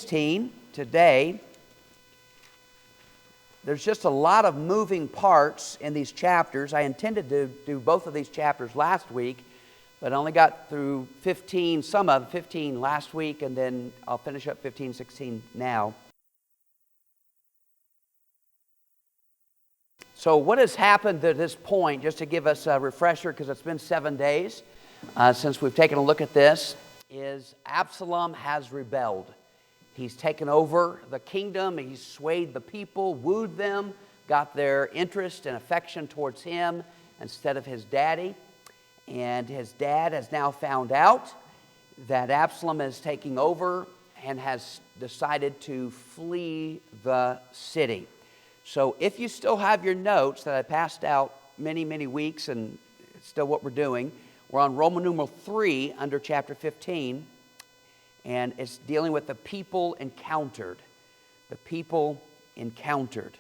16 today. There's just a lot of moving parts in these chapters. I intended to do both of these chapters last week, but I only got through 15 last week, and then I'll finish up 15, 16 now. So what has happened to this point, just to give us a refresher, because it's been 7 days since we've taken a look at this, is Absalom has rebelled. He's taken over the kingdom, he's swayed the people, wooed them, got their interest and affection towards him instead of his daddy. And his dad has now found out that Absalom is taking over and has decided to flee the city. So if you still have your notes that I passed out many weeks, and it's still what we're doing, we're on Roman numeral 3 under chapter 15, and it's dealing with the people encountered. The people encountered.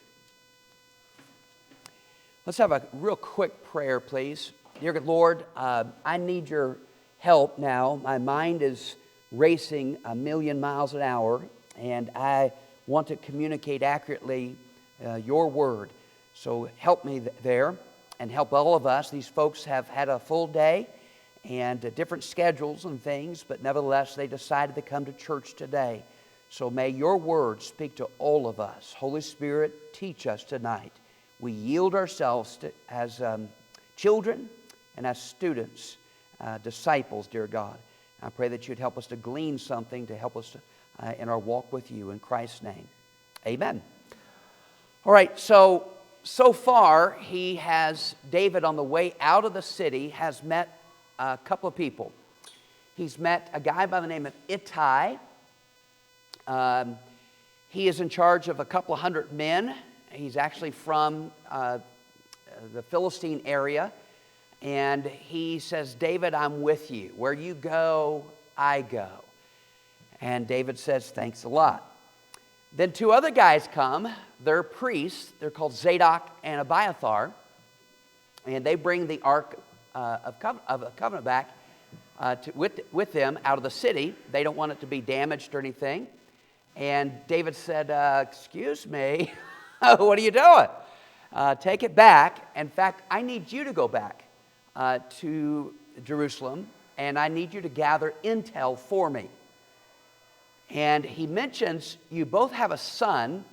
Let's have a real quick prayer, please. Dear good Lord, I need your help now. My mind is racing 1,000,000 miles an hour, and I want to communicate accurately your word. So help me there, and help all of us. These folks have had a full day and different schedules and things, but nevertheless they decided to come to church today. So may your word speak to all of us. Holy Spirit, teach us tonight. We yield ourselves as children and as students, disciples, dear God. I pray that you'd help us to glean something to help us in our walk with you. In Christ's name, amen. All right, so far David on the way out of the city has met a couple of people. He's met a guy by the name of Ittai. He is in charge of a couple of hundred men. He's actually from the Philistine area. And he says, David, I'm with you. Where you go, I go. And David says, thanks a lot. Then 2 other guys come. They're priests. They're called Zadok and Abiathar. And they bring the Ark of the Covenant back with them out of the city. They don't want it to be damaged or anything. And David said, excuse me, what are you doing? Take it back. In fact, I need you to go back to Jerusalem, and I need you to gather intel for me. And he mentions you both have a son,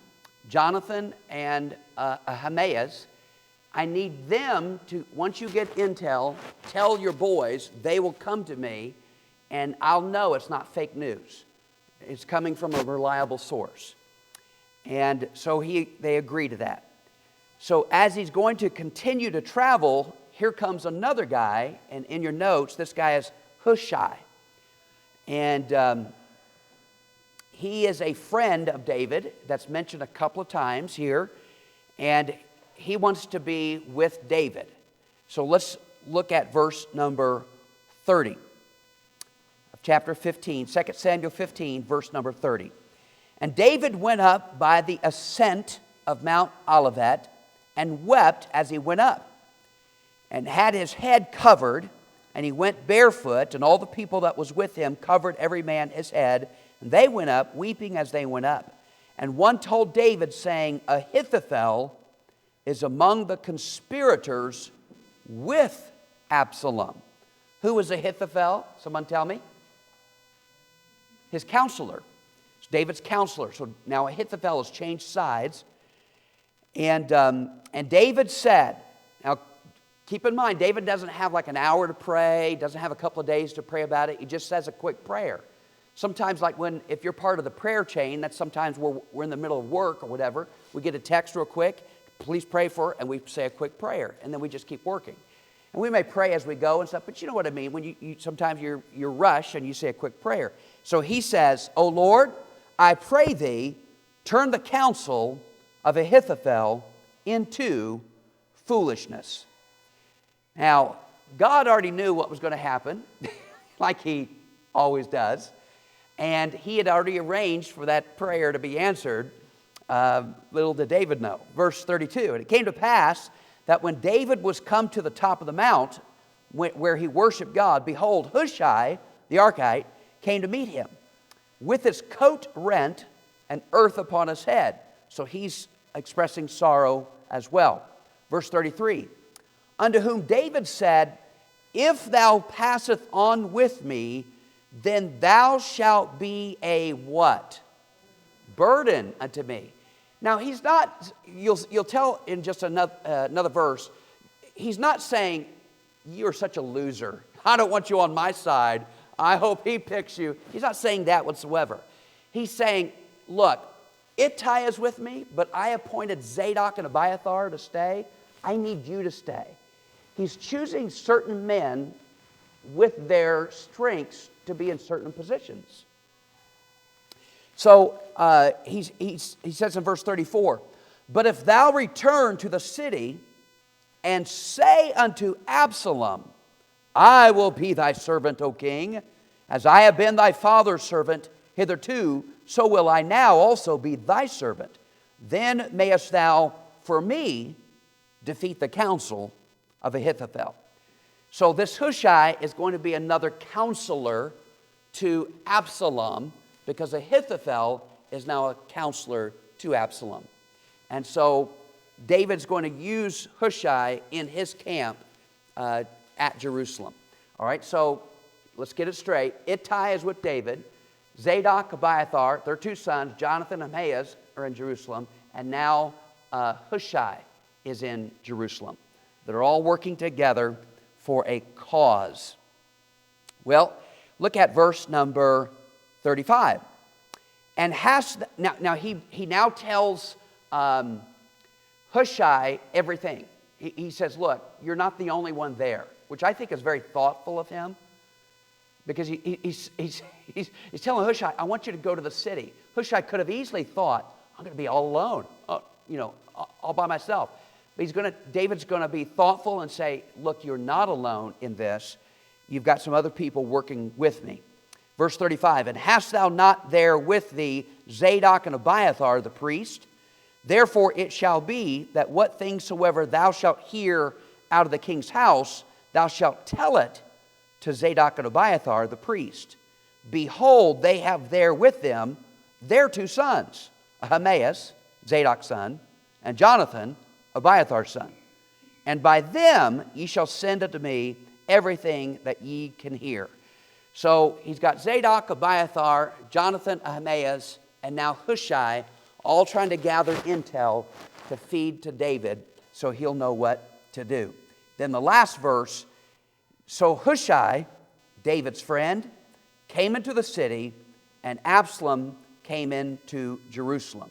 Jonathan and Ahimaaz. I need them to, once you get intel, tell your boys, they will come to me, and I'll know it's not fake news. It's coming from a reliable source. And so they agree to that. So as he's going to continue to travel, here comes another guy, and in your notes, this guy is Hushai. And he is a friend of David that's mentioned a couple of times here, and he wants to be with David. So let's look at verse number 30 of chapter 15, 2 Samuel 15, verse number 30. And David went up by the ascent of Mount Olivet and wept as he went up, and had his head covered, and he went barefoot, and all the people that was with him covered every man his head, and they went up, weeping as they went up. And one told David, saying, Ahithophel is among the conspirators with Absalom. Who was Ahithophel? Someone tell me. His counselor. It's David's counselor. So now Ahithophel has changed sides. And David said, now keep in mind, David doesn't have like an hour to pray, doesn't have a couple of days to pray about it. He just says a quick prayer. Sometimes, like if you're part of the prayer chain, that's sometimes we're in the middle of work or whatever, we get a text real quick, please pray for it, and we say a quick prayer, and then we just keep working. And we may pray as we go and stuff, but you know what I mean, when you sometimes you're rushed and you say a quick prayer. So he says, O Lord, I pray thee, turn the counsel of Ahithophel into foolishness. Now, God already knew what was going to happen, like he always does. And he had already arranged for that prayer to be answered. Little did David know. Verse 32, and it came to pass that when David was come to the top of the mount where he worshiped God, behold, Hushai, the Archite, came to meet him. with his coat rent and earth upon his head. So he's expressing sorrow as well. Verse 33, unto whom David said, if thou passeth on with me, then thou shalt be a what? Burden unto me. Now he's not, you'll tell in just another verse, he's not saying, you're such a loser. I don't want you on my side. I hope he picks you. He's not saying that whatsoever. He's saying, look, Ittai is with me, but I appointed Zadok and Abiathar to stay. I need you to stay. He's choosing certain men with their strengths to be in certain positions. So he says in verse 34, but if thou return to the city and say unto Absalom, I will be thy servant, O king, as I have been thy father's servant hitherto, so will I now also be thy servant. Then mayest thou, for me, defeat the counsel of Ahithophel. So this Hushai is going to be another counselor to Absalom, because Ahithophel is now a counselor to Absalom. And so David's going to use Hushai in his camp at Jerusalem. All right, so let's get it straight. Ittai is with David. Zadok, Abiathar, their two sons, Jonathan and Ahimaaz, are in Jerusalem. And now Hushai is in Jerusalem. They're all working together for a cause. Well, look at verse number 35. And now he now tells Hushai everything. He says, look, you're not the only one there, which I think is very thoughtful of him, because he's telling Hushai, I want you to go to the city. Hushai could have easily thought, I'm going to be all alone, all by myself. But David's going to be thoughtful and say, look, you're not alone in this. You've got some other people working with me. Verse 35, and hast thou not there with thee Zadok and Abiathar the priest? Therefore it shall be that what things soever thou shalt hear out of the king's house, thou shalt tell it to Zadok and Abiathar the priest. Behold, they have there with them their two sons, Ahimaaz, Zadok's son, and Jonathan, Abiathar's son. And by them ye shall send unto me everything that ye can hear. So he's got Zadok, Abiathar, Jonathan, Ahimaaz, and now Hushai, all trying to gather intel to feed to David so he'll know what to do. Then the last verse, so Hushai, David's friend, came into the city, and Absalom came into Jerusalem.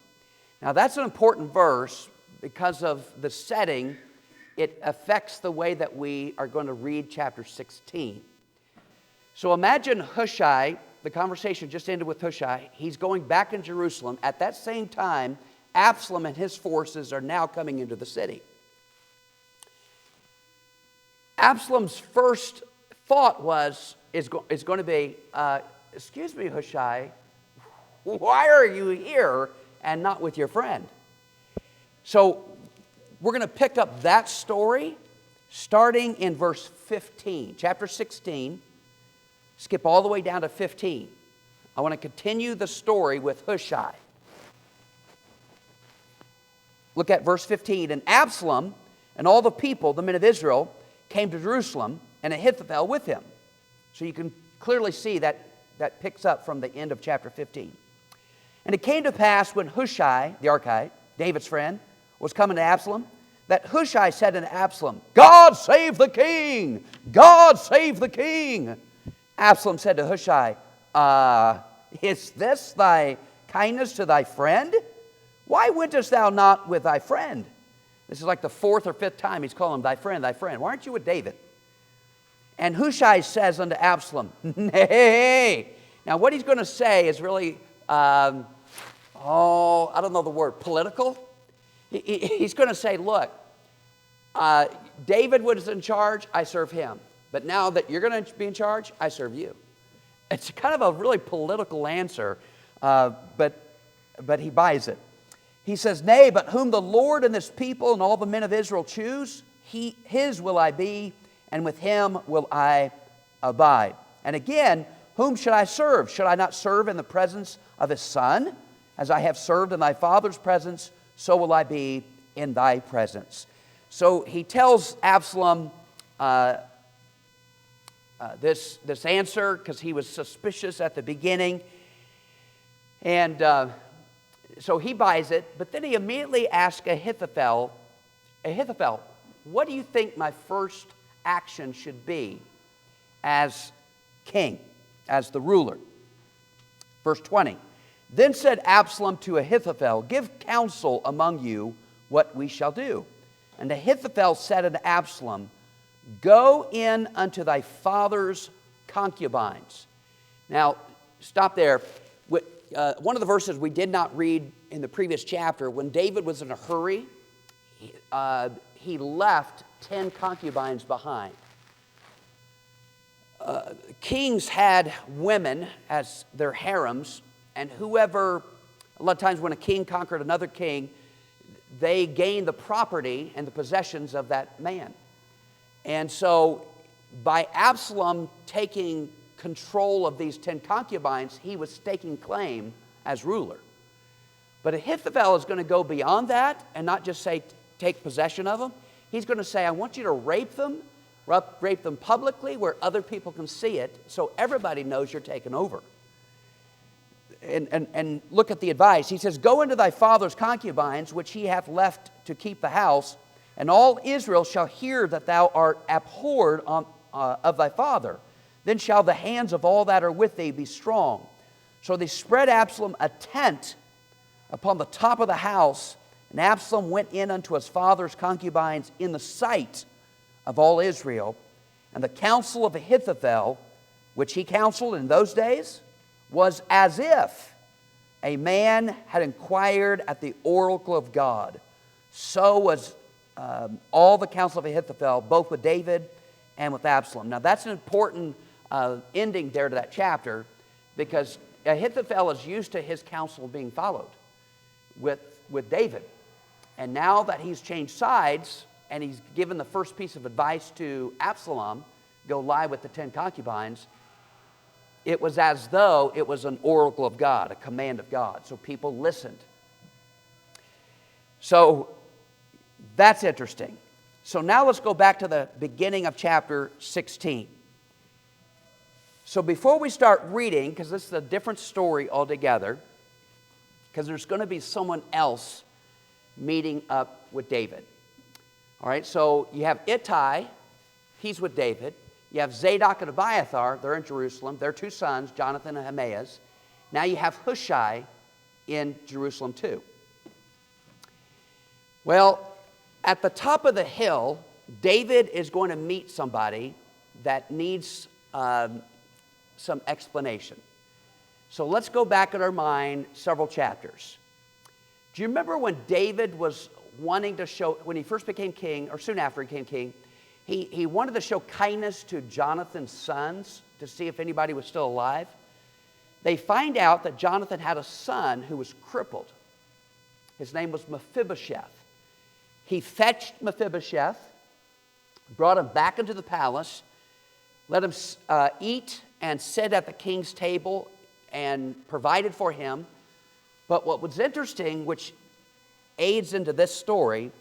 Now that's an important verse because of the setting. It affects the way that we are going to read chapter 16. So imagine Hushai, the conversation just ended with Hushai. He's going back in Jerusalem. At that same time, Absalom and his forces are now coming into the city. Absalom's first thought is going to be, excuse me, Hushai, why are you here and not with your friend? So we're going to pick up that story starting in verse 15, chapter 16. Skip all the way down to 15. I want to continue the story with Hushai. Look at verse 15. And Absalom and all the people, the men of Israel, came to Jerusalem, and Ahithophel with him. So you can clearly see that picks up from the end of chapter 15. And it came to pass when Hushai, the Archite, David's friend, was coming to Absalom, that Hushai said unto Absalom, God save the king! God save the king! Absalom said to Hushai, is this thy kindness to thy friend? Why wentest thou not with thy friend? This is like the fourth or fifth time he's calling him thy friend, thy friend. Why aren't you with David? And Hushai says unto Absalom, nay. Now what he's going to say is really, I don't know the word, political. He's going to say, look, David was in charge, I serve him. But now that you're going to be in charge, I serve you. It's kind of a really political answer, but he buys it. He says, nay, but whom the Lord and this people and all the men of Israel choose, his will I be, and with him will I abide. And again, whom should I serve? Should I not serve in the presence of his son? As I have served in thy father's presence, so will I be in thy presence. So he tells Absalom this answer because he was suspicious at the beginning. And so he buys it, but then he immediately asks Ahithophel, what do you think my first action should be as king, as the ruler? Verse 20, then said Absalom to Ahithophel, give counsel among you what we shall do. And Ahithophel said unto Absalom, go in unto thy father's concubines. Now, stop there. One of the verses we did not read in the previous chapter, when David was in a hurry, he left 10 concubines behind. Kings had women as their harems, and whoever, a lot of times when a king conquered another king, they gained the property and the possessions of that man. And so by Absalom taking control of these 10 concubines, he was staking claim as ruler. But Ahithophel is going to go beyond that and not just say take possession of them. He's going to say, I want you to rape them publicly where other people can see it so everybody knows you're taking over. And look at the advice. He says, go into thy father's concubines, which he hath left to keep the house, and all Israel shall hear that thou art abhorred of thy father. Then shall the hands of all that are with thee be strong. So they spread Absalom a tent upon the top of the house, and Absalom went in unto his father's concubines in the sight of all Israel. And the counsel of Ahithophel, which he counseled in those days, was as if a man had inquired at the oracle of God. So was all the counsel of Ahithophel, both with David and with Absalom. Now that's an important ending there to that chapter, because Ahithophel is used to his counsel being followed with David. And now that he's changed sides and he's given the first piece of advice to Absalom, go lie with the 10 concubines, it was as though it was an oracle of God, a command of God. So people listened. So that's interesting. So now let's go back to the beginning of chapter 16. So before we start reading, because this is a different story altogether, because there's going to be someone else meeting up with David. All right, so you have Ittai, he's with David. You have Zadok and Abiathar, they're in Jerusalem. They're two sons, Jonathan and Ahimaaz. Now you have Hushai in Jerusalem too. Well, at the top of the hill, David is going to meet somebody that needs some explanation. So let's go back in our mind several chapters. Do you remember when David was wanting to show, when he first became king, or soon after he became king, he wanted to show kindness to Jonathan's sons to see if anybody was still alive? They find out that Jonathan had a son who was crippled. His name was Mephibosheth. He fetched Mephibosheth, brought him back into the palace, let him eat and sit at the king's table, and provided for him. But what was interesting, which aids into this story,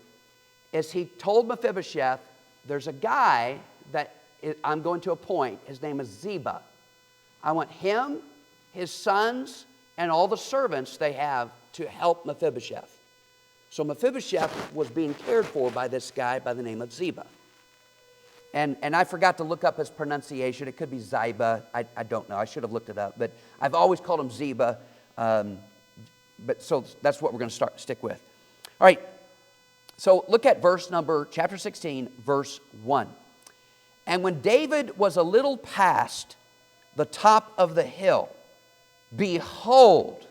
is he told Mephibosheth, there's a guy that I'm going to appoint. His name is Ziba. I want him, his sons, and all the servants they have to help Mephibosheth. So Mephibosheth was being cared for by this guy by the name of Ziba. And I forgot to look up his pronunciation. It could be Ziba. I don't know. I should have looked it up. But I've always called him Ziba. But so that's what we're going to stick with. All right. So look at chapter 16, verse 1. And when David was a little past the top of the hill, behold,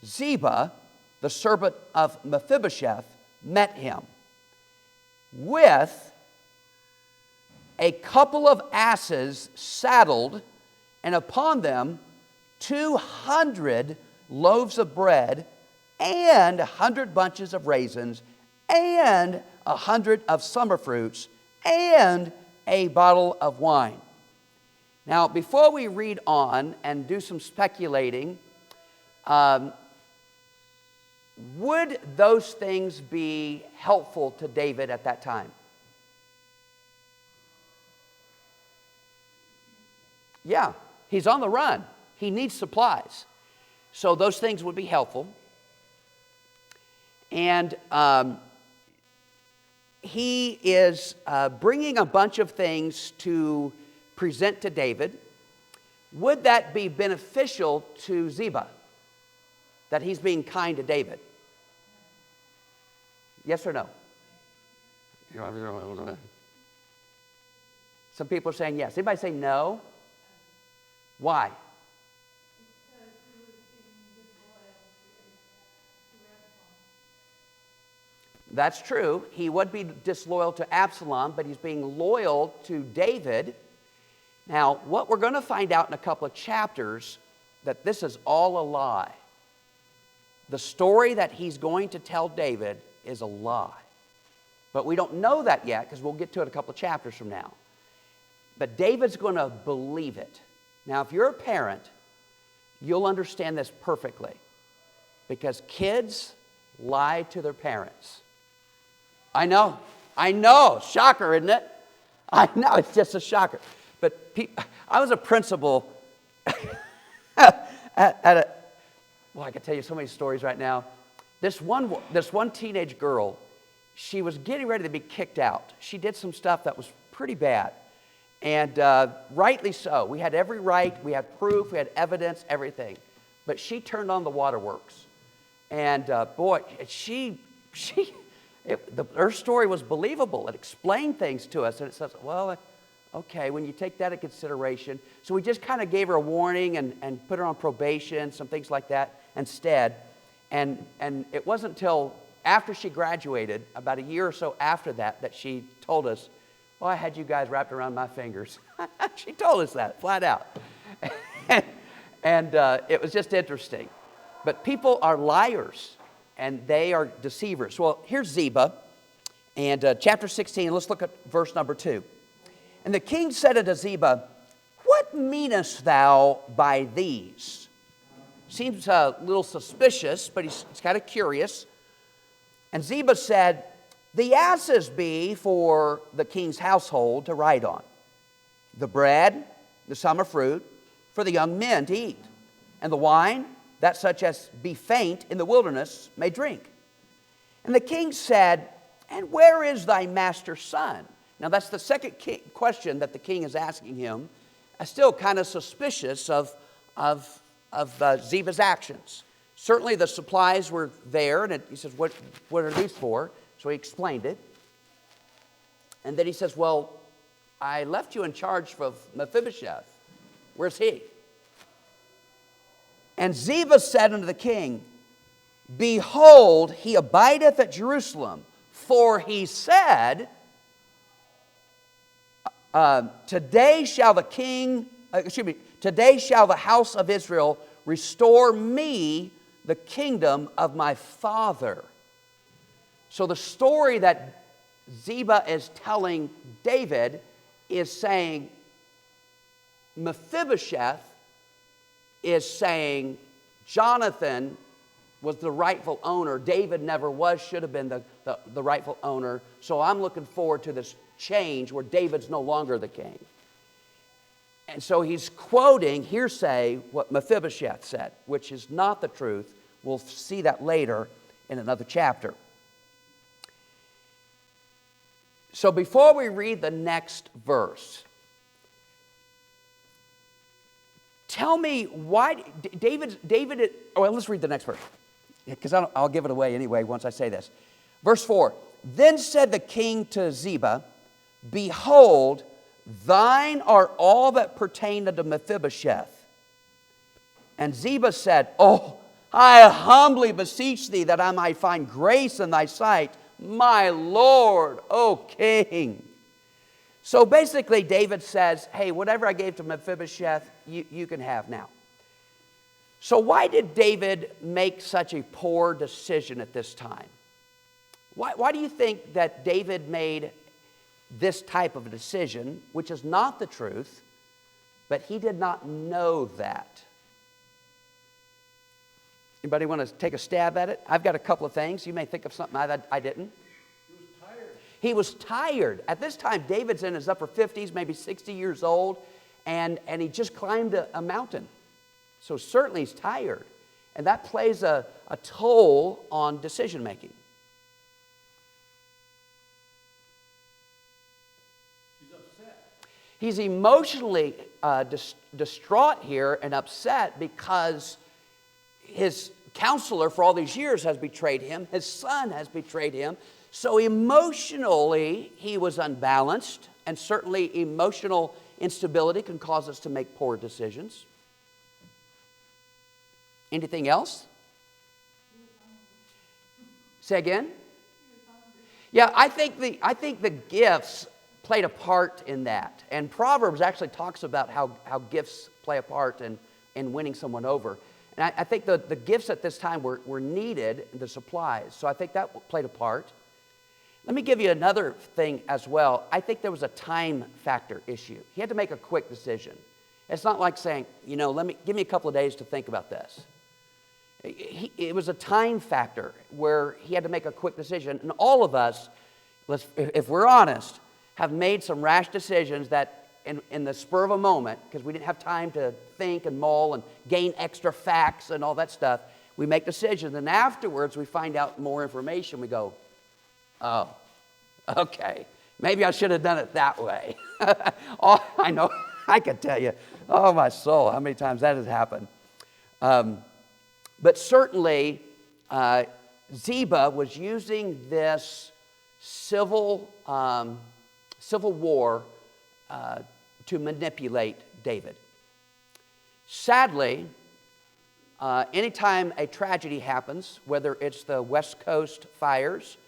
Ziba, the servant of Mephibosheth, met him with a couple of asses saddled, and upon them 200 loaves of bread, and 100 bunches of raisins, and 100 of summer fruits, and a bottle of wine. Now, before we read on and do some speculating, would those things be helpful to David at that time? Yeah, he's on the run. He needs supplies. So those things would be helpful. And he is bringing a bunch of things to present to David. Would that be beneficial to Ziba? That he's being kind to David? Yes or no? Some people are saying yes. Anybody say no? Why? That's true. He would be disloyal to Absalom, but he's being loyal to David. Now, what we're going to find out in a couple of chapters, that this is all a lie. The story that he's going to tell David is a lie. But we don't know that yet, because we'll get to it a couple of chapters from now. But David's going to believe it. Now, if you're a parent, you'll understand this perfectly. Because kids lie to their parents. I know, shocker, isn't it? I know, it's just a shocker. But I was a principal at a, well, I can tell you so many stories right now. This one teenage girl, she was getting ready to be kicked out. She did some stuff that was pretty bad. And rightly so. We had every right, we had proof, we had evidence, everything. But she turned on the waterworks. And boy, her story was believable. It explained things to us. And it says, well, okay, when you take that into consideration. So we just kind of gave her a warning and put her on probation, some things like that instead. And it wasn't until after she graduated, about a year or so after that, that she told us, well, I had you guys wrapped around my fingers. She told us that, flat out. And it was just interesting. But people are liars, and they are deceivers. Well, here's Ziba, and chapter 16, let's look at verse number 2. And the king said unto Ziba, what meanest thou by these? Seems a little suspicious, but he's kind of curious. And Ziba said, the asses be for the king's household to ride on, the bread, the summer fruit, for the young men to eat, and the wine, that such as be faint in the wilderness may drink. And the king said, and where is thy master's son? Now that's the second question that the king is asking him. Still kind of suspicious of Ziba's actions. Certainly the supplies were there, and he says, what are these for? So he explained it. And then he says, well, I left you in charge of Mephibosheth. Where's he? And Ziba said unto the king, behold, he abideth at Jerusalem, for he said, today shall the house of Israel restore me the kingdom of my father. So the story that Ziba is telling David is saying Mephibosheth is saying Jonathan was the rightful owner. David never was, should have been the rightful owner. So I'm looking forward to this change where David's no longer the king. And so he's quoting hearsay what Mephibosheth said, which is not the truth. We'll see that later in another chapter. So before we read the next verse, tell me why David, well, let's read the next verse, because I'll give it away anyway once I say this. Verse 4, then said the king to Ziba, behold, thine are all that pertain unto Mephibosheth. And Ziba said, oh, I humbly beseech thee that I might find grace in thy sight, my Lord, O king. So basically David says, hey, whatever I gave to Mephibosheth, you can have now. So why did David make such a poor decision at this time? Why do you think that David made this type of a decision, which is not the truth, But he did not know that. Anybody want to take a stab at it? I've got a couple of things. You may think of something I didn't. He was tired. He was tired. At this time, David's in his upper 50s, maybe 60 years old, and he just climbed a mountain. So certainly he's tired. And that plays a toll on decision making. He's upset. He's emotionally distraught here and upset because his counselor for all these years has betrayed him. His son has betrayed him. So emotionally, he was unbalanced, and certainly emotional instability can cause us to make poor decisions. Anything else? Say again? Yeah, I think the gifts played a part in that. And Proverbs actually talks about how gifts play a part in winning someone over. And I think the gifts at this time were needed, the supplies. So I think that played a part. Let me give you another thing as well. I think there was a time factor issue. He had to make a quick decision. It's not like saying, give me a couple of days to think about this. It was a time factor where he had to make a quick decision. And all of us, if we're honest, have made some rash decisions that in the spur of a moment, because we didn't have time to think and mull and gain extra facts and all that stuff, we make decisions. And afterwards, we find out more information. We go, oh, okay, maybe I should have done it that way. Oh, I know, I can tell you, oh my soul, how many times that has happened. But certainly, Ziba was using this civil war to manipulate David. Sadly, anytime a tragedy happens, whether it's the West Coast fires,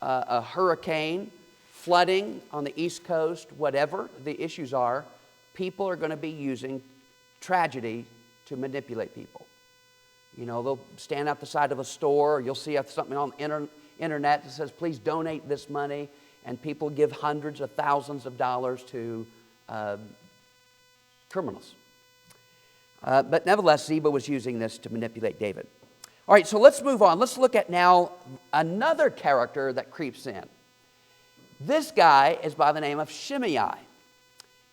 a hurricane, flooding on the East Coast, whatever the issues are, people are going to be using tragedy to manipulate people. They'll stand out the side of a store. You'll see something on the internet that says, please donate this money. And people give hundreds of thousands of dollars to criminals. But nevertheless, Ziba was using this to manipulate David. All right, so let's move on. Let's look at now another character that creeps in. This guy is by the name of Shimei.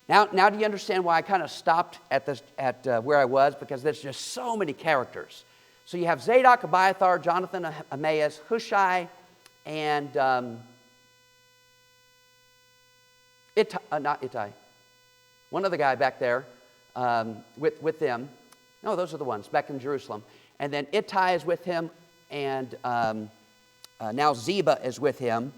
Now do you understand why I kind of stopped at where I was? Because there's just so many characters. So you have Zadok, Abiathar, Jonathan, Ahimaaz, Hushai, and not Ittai. One other guy back there with them. No, those are the ones back in Jerusalem. And then Ittai is with him, and now Ziba is with him.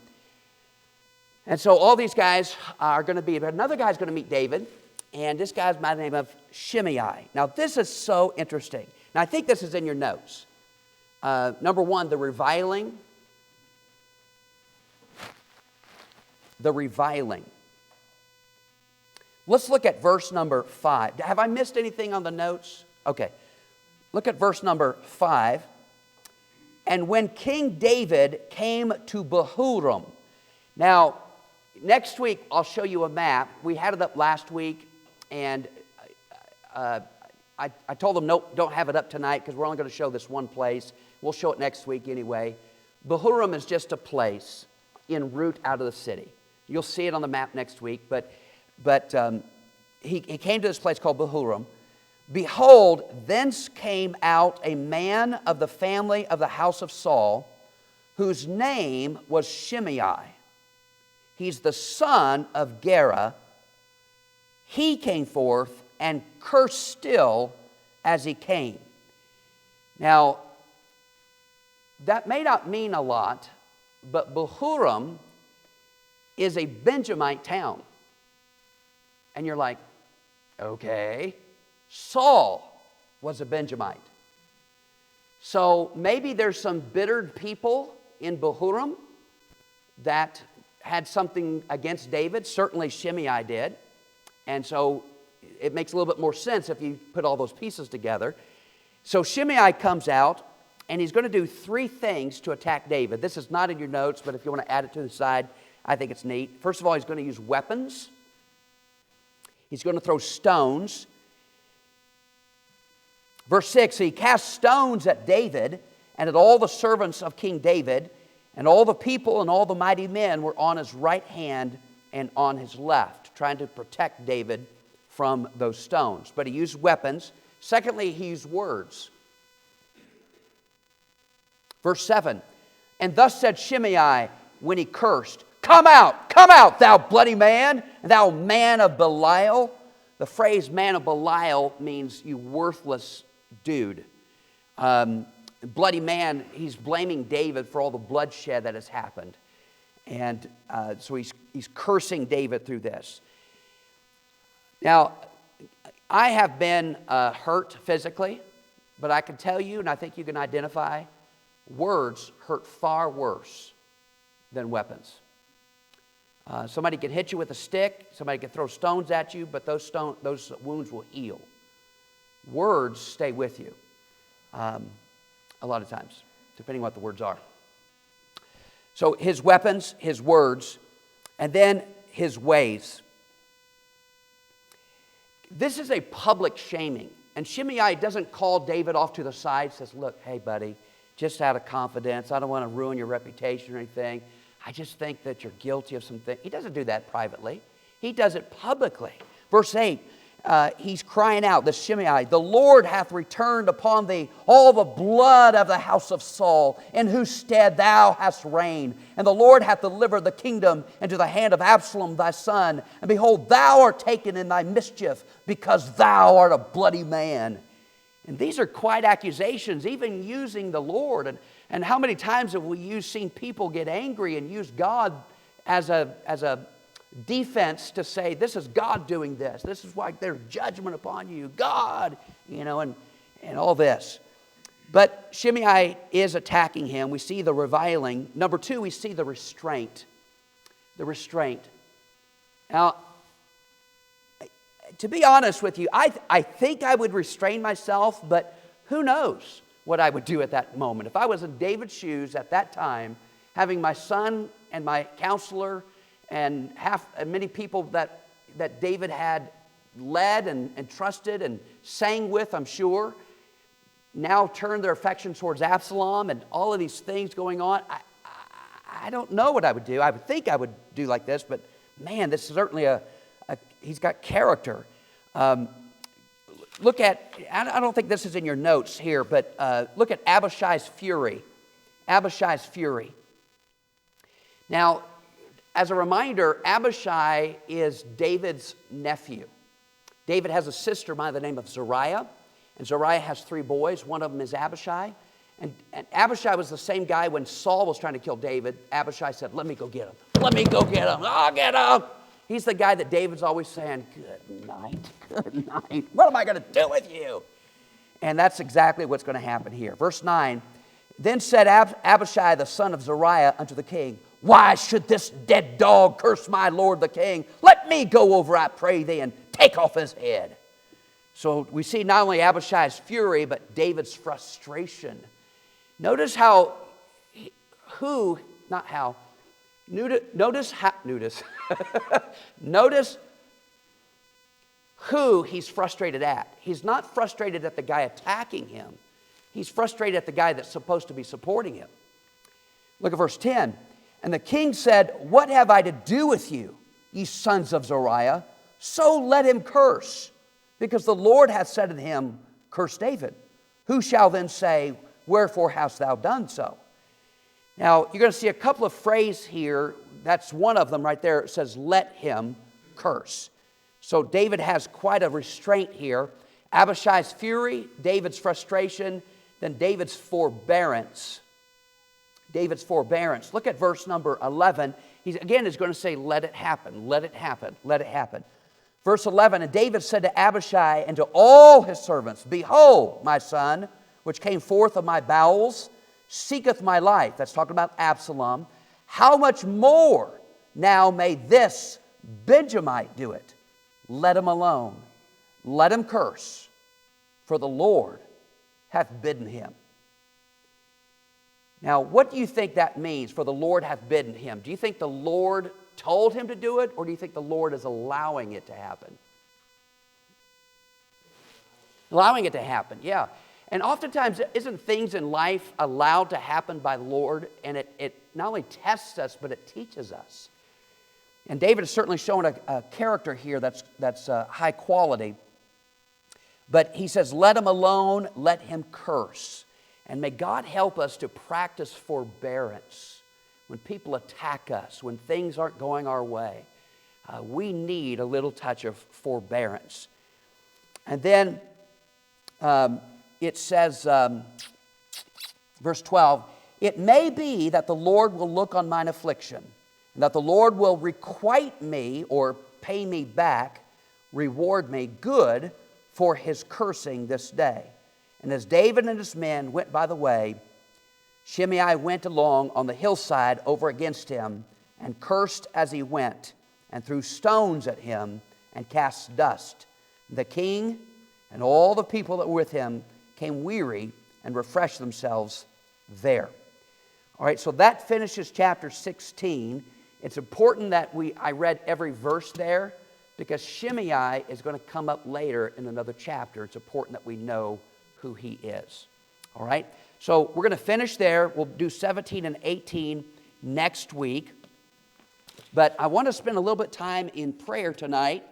And so all these guys are going to be, but another guy's going to meet David, and this guy's by the name of Shimei. Now this is so interesting. Now I think this is in your notes. Number one, the reviling. The reviling. Let's look at verse number 5. Have I missed anything on the notes? Okay. Look at verse number 5. And when King David came to Bahurim. Now, next week I'll show you a map. We had it up last week, and I told them, nope, don't have it up tonight because we're only going to show this one place. We'll show it next week anyway. Bahurim is just a place en route out of the city. You'll see it on the map next week, but he came to this place called Bahurim. Behold, thence came out a man of the family of the house of Saul, whose name was Shimei. He's the son of Gera. He came forth and cursed still as he came. Now, that may not mean a lot, but Bahurim is a Benjamite town. And you're like, okay, Saul was a Benjamite. So maybe there's some bittered people in Bahurim that had something against David. Certainly Shimei did. And so it makes a little bit more sense if you put all those pieces together. So Shimei comes out, and he's going to do 3 things to attack David. This is not in your notes, but if you want to add it to the side, I think it's neat. First of all, he's going to use weapons. He's going to throw stones. Verse 6, he cast stones at David and at all the servants of King David, and all the people and all the mighty men were on his right hand and on his left, trying to protect David from those stones. But he used weapons. Secondly, he used words. Verse 7, and thus said Shimei when he cursed, come out, thou bloody man, thou man of Belial. The phrase man of Belial means you worthless dude. Bloody man, he's blaming David for all the bloodshed that has happened. And so he's cursing David through this. Now, I have been hurt physically, but I can tell you, and I think you can identify, words hurt far worse than weapons. Somebody can hit you with a stick, somebody can throw stones at you, but those wounds will heal. Words stay with you a lot of times, depending on what the words are. So his weapons, his words, and then his ways. This is a public shaming. And Shimei doesn't call David off to the side, says, look, hey, buddy, just out of confidence, I don't want to ruin your reputation or anything. I just think that you're guilty of something. He doesn't do that privately. He does it publicly. Verse 8, he's crying out, this Shimei, the Lord hath returned upon thee all the blood of the house of Saul, in whose stead thou hast reigned. And the Lord hath delivered the kingdom into the hand of Absalom thy son. And behold, thou art taken in thy mischief, because thou art a bloody man. And these are quite accusations, even using the Lord. And how many times have we seen people get angry and use God as a defense to say, this is God doing this. This is why there's judgment upon you. God, and all this. But Shimei is attacking him. We see the reviling. Number two, we see the restraint. The restraint. Now, to be honest with you, I think I would restrain myself, but who knows what I would do at that moment. If I was in David's shoes at that time, having my son and my counselor and many people that David had led and trusted and sang with, I'm sure, now turned their affection towards Absalom and all of these things going on, I don't know what I would do. I would think I would do like this, but man, this is certainly he's got character. Look at, I don't think this is in your notes here, but look at Abishai's fury. Abishai's fury. Now, as a reminder, Abishai is David's nephew. David has a sister by the name of Zeruiah, and Zeruiah has 3 boys. One of them is Abishai. And Abishai was the same guy when Saul was trying to kill David. Abishai said, let me go get him. Let me go get him. I'll get him. He's the guy that David's always saying, good night. What am I going to do with you? And that's exactly what's going to happen here. Verse 9, then said Abishai the son of Zeruiah unto the king, why should this dead dog curse my lord the king? Let me go over, I pray thee, and take off his head. So we see not only Abishai's fury, but David's frustration. Notice notice who he's frustrated at. He's not frustrated at the guy attacking him. He's frustrated at the guy that's supposed to be supporting him. Look at verse 10. And the king said, what have I to do with you, ye sons of Zeruiah? So let him curse, because the Lord hath said unto him, curse David. Who shall then say, wherefore hast thou done so? Now, you're going to see a couple of phrases here. That's one of them right there. It says, let him curse. So David has quite a restraint here. Abishai's fury, David's frustration, then David's forbearance. David's forbearance. Look at verse number 11. He's going to say, let it happen, let it happen, let it happen. Verse 11, and David said to Abishai and to all his servants, behold, my son, which came forth of my bowels, seeketh my life. That's talking about Absalom. How much more now may this Benjamite do it? Let him alone. Let him curse, for the Lord hath bidden him. Now, what do you think that means, for the Lord hath bidden him? Do you think the Lord told him to do it, or do you think the Lord is allowing it to happen? Allowing it to happen, yeah. And oftentimes, isn't things in life allowed to happen by the Lord? And it not only tests us, but it teaches us. And David is certainly showing a character here that's high quality. But he says, let him alone, let him curse. And may God help us to practice forbearance. When people attack us, when things aren't going our way, we need a little touch of forbearance. And then it says, verse 12, it may be that the Lord will look on mine affliction, and that the Lord will requite me, or pay me back, reward me good for his cursing this day. And as David and his men went by the way, Shimei went along on the hillside over against him, and cursed as he went, and threw stones at him, and cast dust. The king and all the people that were with him came weary and refreshed themselves there. All right, so that finishes chapter 16. It's important that I read every verse there, because Shimei is going to come up later in another chapter. It's important that we know who he is. All right, so we're going to finish there. We'll do 17 and 18 next week. But I want to spend a little bit of time in prayer tonight.